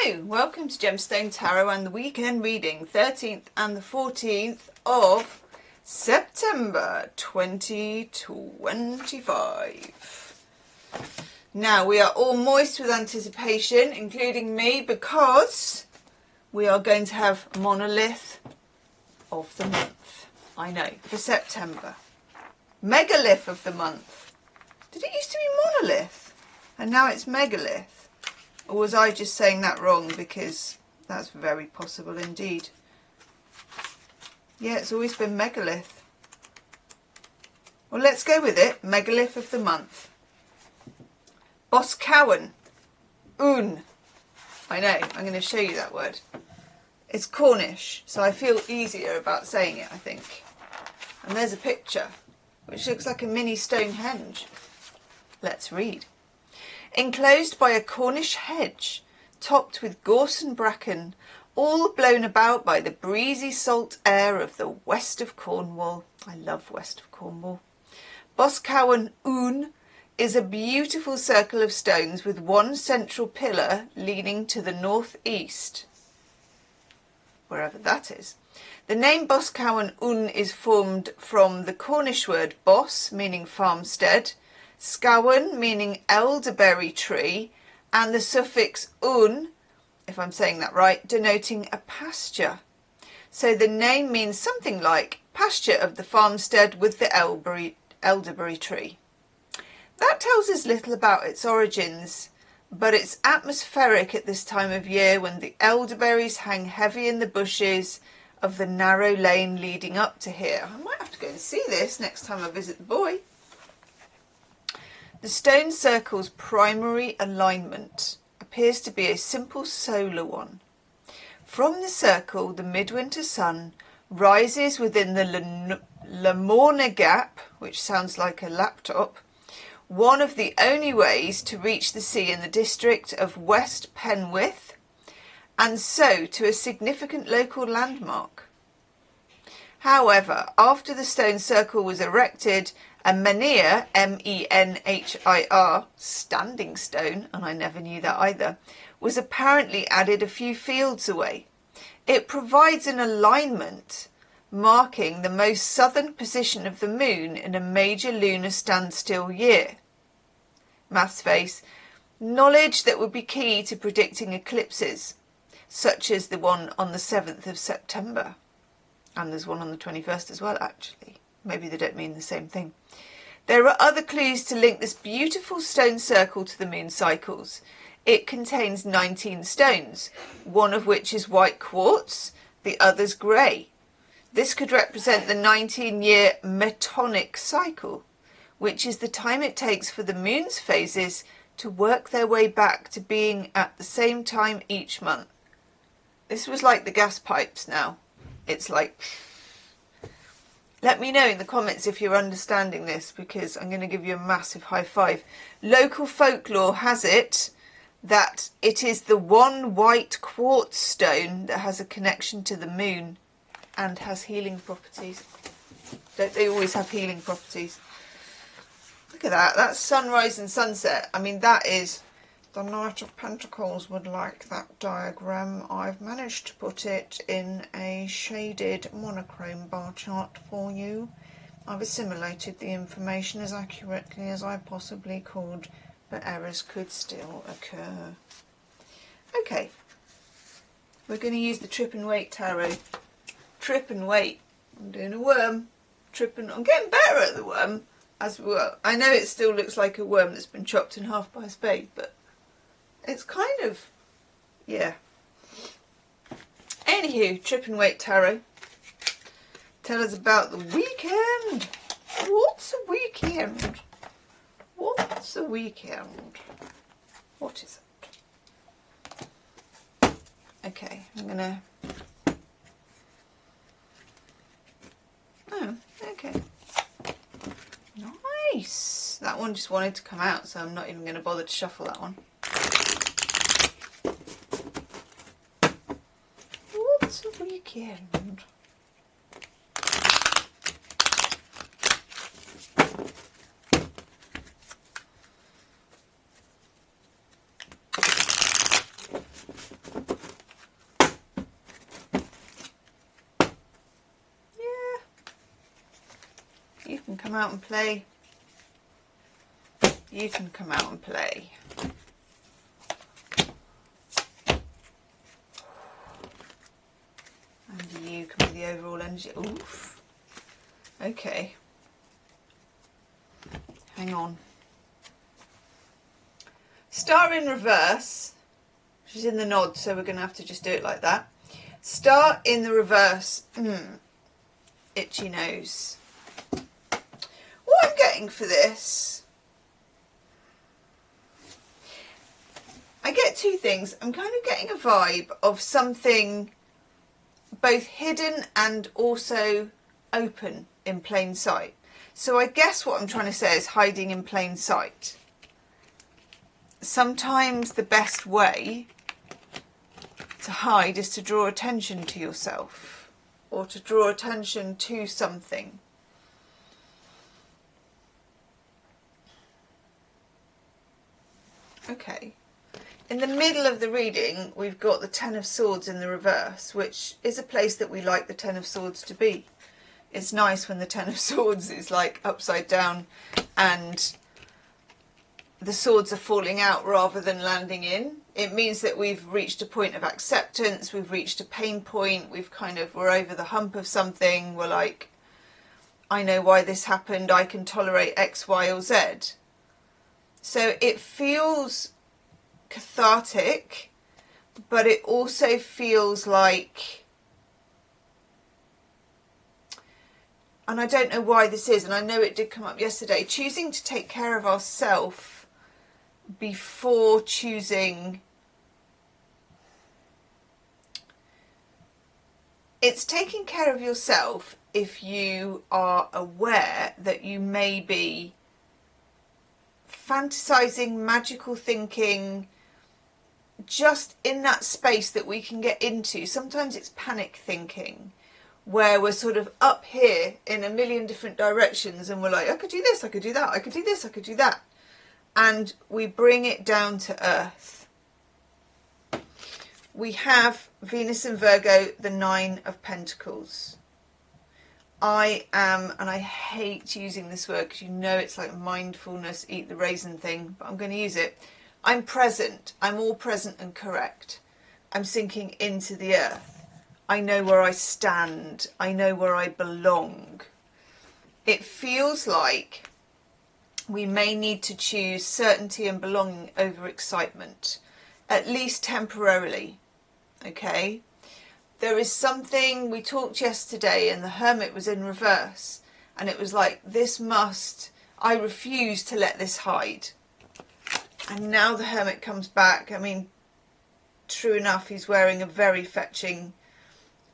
Hello, welcome to Gemstone Tarot and the weekend reading, 13th and the 14th of September 2025. Now we are all moist with anticipation, including me, because we are going to have monolith of the month. I know, for September. Megalith of the month. Did it used to be monolith? And now it's megalith? Or was I just saying that wrong? Because that's very possible indeed. Yeah, it's always been megalith. Well, let's go with it. Megalith of the month. Boscawen. Un. I know, I'm going to show you that word. It's Cornish, so I feel easier about saying it, I think. And there's a picture, which looks like a mini Stonehenge. Let's read. Enclosed by a Cornish hedge, topped with gorse and bracken, all blown about by the breezy salt air of the west of Cornwall. I love west of Cornwall. Boscawen Un is a beautiful circle of stones with one central pillar leaning to the northeast, wherever that is. The name Boscawen Un is formed from the Cornish word bos, meaning farmstead, scawen, meaning elderberry tree, and the suffix un, if I'm saying that right, denoting a pasture. So the name means something like pasture of the farmstead with the elderberry tree. That tells us little about its origins, but it's atmospheric at this time of year when the elderberries hang heavy in the bushes of the narrow lane leading up to here. I might have to go and see this next time I visit the boy. The stone circle's primary alignment appears to be a simple solar one. From the circle, the midwinter sun rises within the Lamorna Gap, which sounds like a laptop, one of the only ways to reach the sea in the district of West Penwith, and so to a significant local landmark. However, after the stone circle was erected, a menhir, M-E-N-H-I-R, standing stone, and I never knew that either, was apparently added a few fields away. It provides an alignment marking the most southern position of the moon in a major lunar standstill year. Maths face, knowledge that would be key to predicting eclipses, such as the one on the 7th of September. And there's one on the 21st as well, actually. Maybe they don't mean the same thing. There are other clues to link this beautiful stone circle to the moon cycles. It contains 19 stones, one of which is white quartz, the others grey. This could represent the 19-year metonic cycle, which is the time it takes for the moon's phases to work their way back to being at the same time each month. This was like the gas pipes now. It's like... Let me know in the comments if you're understanding this, because I'm going to give you a massive high five. Local folklore has it that it is the one white quartz stone that has a connection to the moon and has healing properties. Don't they always have healing properties? Look at that. That's sunrise and sunset. I mean, that is... The Knight of Pentacles would like that diagram. I've managed to put it in a shaded monochrome bar chart for you. I've assimilated the information as accurately as I possibly could, but errors could still occur. Okay, we're going to use the Trip and Wait Tarot. Trip and Wait. I'm doing a worm. I'm getting better at the worm as well. I know it still looks like a worm that's been chopped in half by a spade, but it's kind of, yeah. Anywho, Trip and Wait Tarot. Tell us about the weekend. What's a weekend? What's a weekend? What is it? Okay, I'm going to... Oh, okay. Nice. That one just wanted to come out, so I'm not even going to bother to shuffle that one. What's a weekend? come out and play? You can come out and play. And you can be the overall energy. Oof. Okay. Hang on. Star in reverse. She's in the nod, so we're going to have to just do it like that. Star in the reverse. Itchy nose. What I'm getting for this, I get two things. I'm kind of getting a vibe of something both hidden and also open in plain sight. So I guess what I'm trying to say is hiding in plain sight. Sometimes the best way to hide is to draw attention to yourself or to draw attention to something. Okay. In the middle of the reading, we've got the Ten of Swords in the reverse, which is a place that we like the Ten of Swords to be. It's nice when the Ten of Swords is like upside down and the swords are falling out rather than landing in. It means that we've reached a point of acceptance, we've reached a pain point, we're over the hump of something, we're like, I know why this happened, I can tolerate X, Y or Z. So it feels cathartic, but it also feels like, and I don't know why this is, and I know it did come up yesterday, choosing to take care of ourselves before choosing. It's taking care of yourself if you are aware that you may be fantasizing, magical thinking, just in that space that we can get into. Sometimes it's panic thinking, where we're sort of up here in a million different directions and we're like, I could do this, I could do that, I could do this, I could do that. And we bring it down to earth. We have Venus and Virgo, the Nine of Pentacles. I am, and I hate using this word because you know it's like mindfulness, eat the raisin thing, but I'm going to use it. I'm present. I'm all present and correct. I'm sinking into the earth. I know where I stand. I know where I belong. It feels like we may need to choose certainty and belonging over excitement, at least temporarily. Okay? There is something, we talked yesterday and the Hermit was in reverse and it was like, I refuse to let this hide. And now the Hermit comes back. I mean, true enough, he's wearing a very fetching,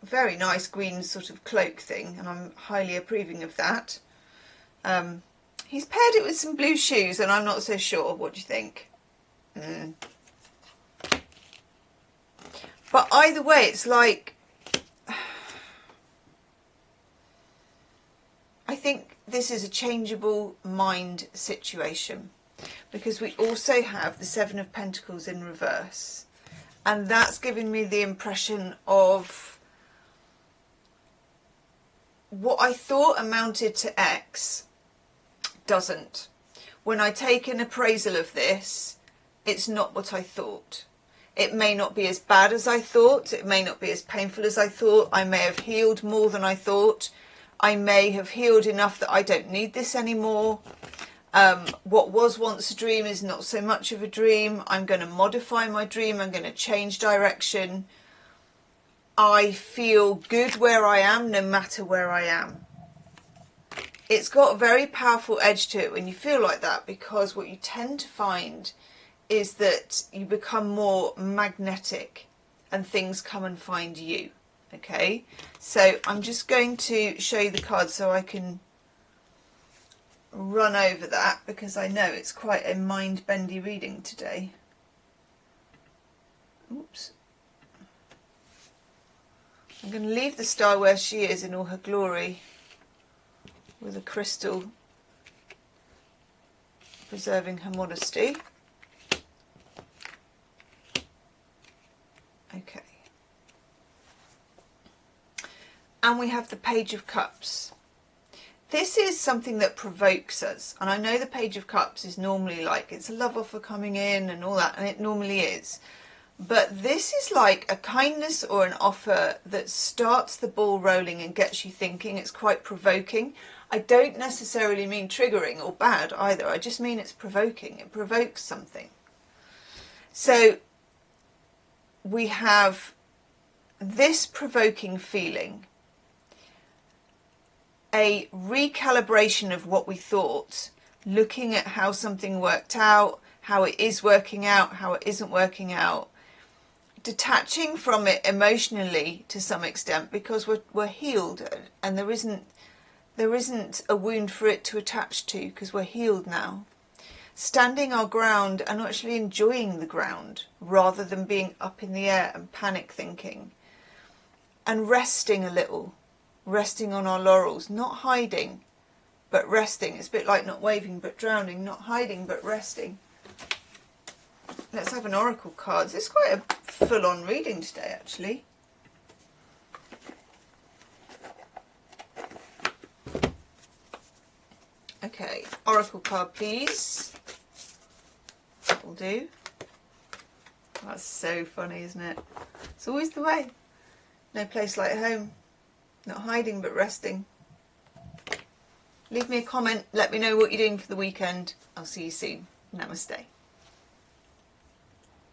very nice green sort of cloak thing, and I'm highly approving of that. He's paired it with some blue shoes and I'm not so sure. What do you think? But either way, it's like, I think this is a changeable mind situation, because we also have the Seven of Pentacles in reverse, and that's giving me the impression of what I thought amounted to X doesn't. When I take an appraisal of this, it's not what I thought. It may not be as bad as I thought. It may not be as painful as I thought. I may have healed more than I thought. I may have healed enough that I don't need this anymore. What was once a dream is not so much of a dream. I'm going to modify my dream. I'm going to change direction. I feel good where I am, no matter where I am. It's got a very powerful edge to it when you feel like that, because what you tend to find is that you become more magnetic and things come and find you. Okay, so I'm just going to show you the cards so I can run over that, because I know it's quite a mind-bendy reading today. Oops. I'm going to leave the star where she is in all her glory, with a crystal preserving her modesty. Okay. And we have the Page of Cups. this is something that provokes us. And I know the Page of Cups is normally like, it's a love offer coming in and all that, and it normally is. But this is like a kindness or an offer that starts the ball rolling and gets you thinking. It's quite provoking. I don't necessarily mean triggering or bad either. I just mean it's provoking. It provokes something. So we have this provoking feeling, a recalibration of what we thought, looking at how something worked out, how it is working out, how it isn't working out, detaching from it emotionally to some extent because we're healed and there isn't a wound for it to attach to because we're healed now. Standing our ground and actually enjoying the ground rather than being up in the air and panic thinking. And resting a little, resting on our laurels, not hiding but resting. It's a bit like not waving but drowning, not hiding but resting. Let's have an oracle card. It's quite a full-on reading today, actually. Okay, oracle card, please. That'll do. That's so funny, isn't it? It's always the way. No place like home. Not hiding, but resting. Leave me a comment. Let me know what you're doing for the weekend. I'll see you soon. Namaste.